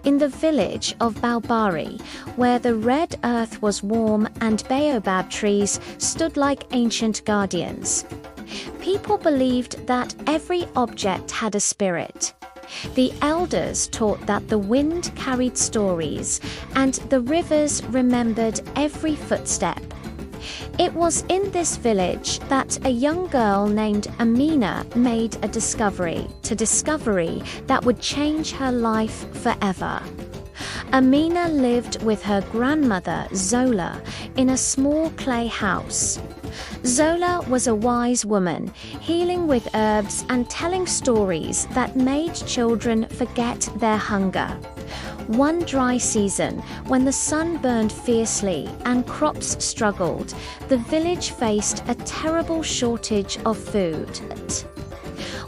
in the village of Balbari, where the red earth was warm and baobab trees stood like ancient guardians. People believed that every object had a spirit. The elders taught that the wind carried stories, and the rivers remembered every footstep. It was in this village that a young girl named Amina made a discovery that would change her life forever. Amina lived with her grandmother Zola in a small clay house. Zola was a wise woman, healing with herbs and telling stories that made children forget their hunger. One dry season, when the sun burned fiercely and crops struggled, the village faced a terrible shortage of food.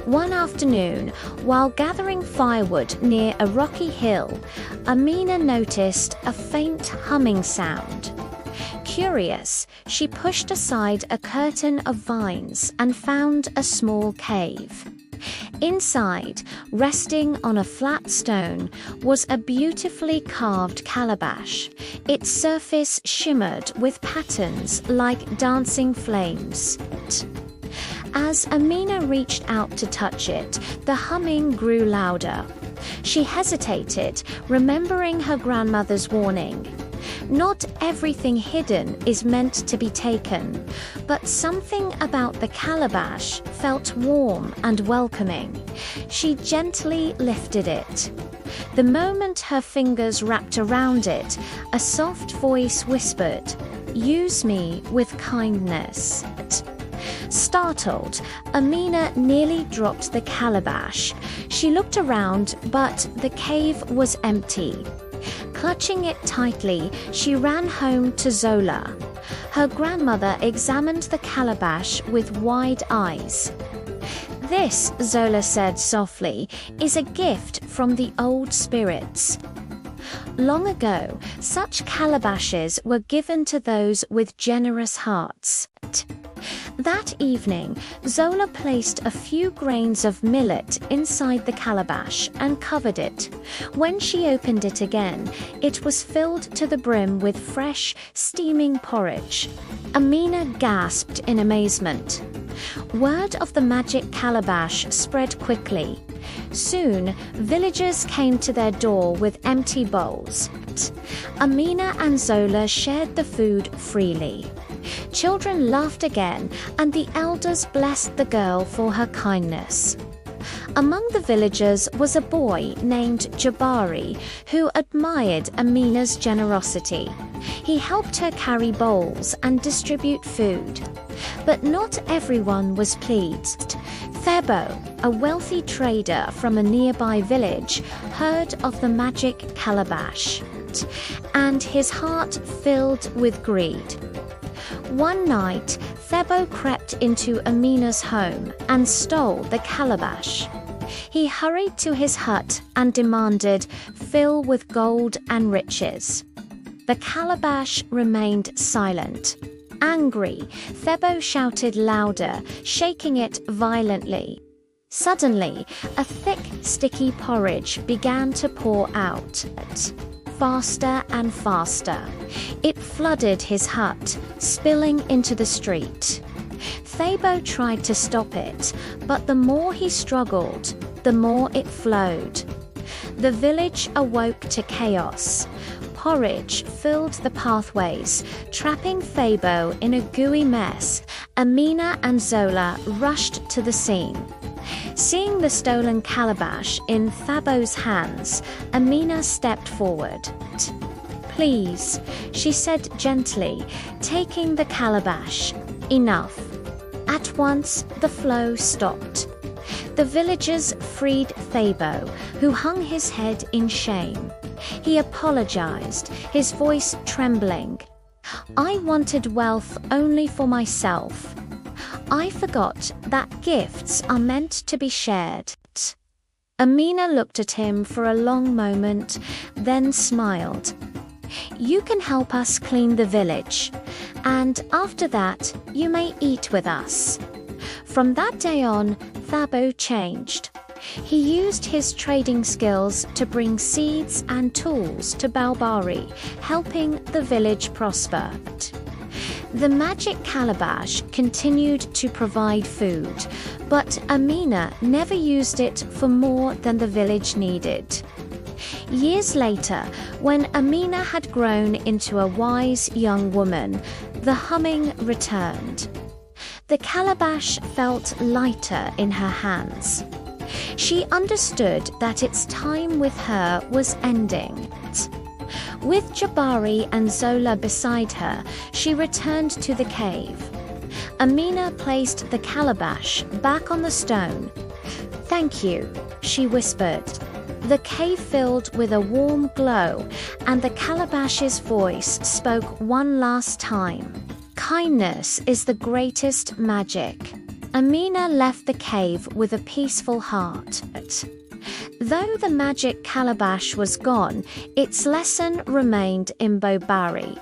One afternoon, while gathering firewood near a rocky hill, Amina noticed a faint humming sound. Curious, she pushed aside a curtain of vines and found a small cave. Inside, resting on a flat stone, was a beautifully carved calabash. Its surface shimmered with patterns like dancing flames. As Amina reached out to touch it, the humming grew louder. She hesitated, remembering her grandmother's warning. Not everything hidden is meant to be taken, but something about the calabash felt warm and welcoming. She gently lifted it. The moment her fingers wrapped around it, a soft voice whispered, "Use me with kindness." Startled, Amina nearly dropped the calabash. She looked around, but the cave was empty. Clutching it tightly, she ran home to Zola. Her grandmother examined the calabash with wide eyes. "This," Zola said softly, "is a gift from the old spirits." Long ago, such calabashes were given to those with generous hearts. That evening, Zola placed a few grains of millet inside the calabash and covered it. When she opened it again, it was filled to the brim with fresh, steaming porridge. Amina gasped in amazement. Word of the magic calabash spread quickly. Soon, villagers came to their door with empty bowls. Amina and Zola shared the food freely. Children laughed again, and the elders blessed the girl for her kindness. Among the villagers was a boy named Jabari who admired Amina's generosity. He helped her carry bowls and distribute food. But not everyone was pleased. Thebo, a wealthy trader from a nearby village, heard of the magic calabash, and his heart filled with greed. One night, Thebo crept into Amina's home and stole the calabash. He hurried to his hut and demanded, "Fill with gold and riches." The calabash remained silent. Angry, Thebo shouted louder, shaking it violently. Suddenly, a thick, sticky porridge began to pour out. Faster and faster. It flooded his hut, spilling into the street. Thabo tried to stop it, but the more he struggled, the more it flowed. The village awoke to chaos. Porridge filled the pathways, trapping Thabo in a gooey mess. Amina and Zola rushed to the scene. Seeing the stolen calabash in Thabo's hands, Amina stepped forward. "Please," she said gently, taking the calabash. "Enough." At once, the flow stopped. The villagers freed Thabo, who hung his head in shame. He apologized, his voice trembling. "I wanted wealth only for myself. I forgot that gifts are meant to be shared." Amina looked at him for a long moment, then smiled. "You can help us clean the village, and after that, you may eat with us." From that day on, Thabo changed. He used his trading skills to bring seeds and tools to Balbari, helping the village prosper. The magic calabash continued to provide food, but Amina never used it for more than the village needed. Years later, when Amina had grown into a wise young woman, the humming returned. The calabash felt lighter in her hands. She understood that its time with her was ending. With Jabari and Zola beside her, she returned to the cave. Amina placed the calabash back on the stone. "Thank you," she whispered. The cave filled with a warm glow, and the calabash's voice spoke one last time. "Kindness is the greatest magic." Amina left the cave with a peaceful heart. Though the magic calabash was gone, its lesson remained in Bobari.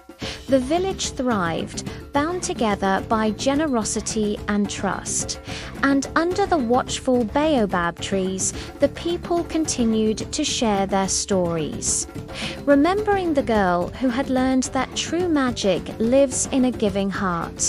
The village thrived, bound together by generosity and trust. And under the watchful baobab trees, the people continued to share their stories, remembering the girl who had learned that true magic lives in a giving heart.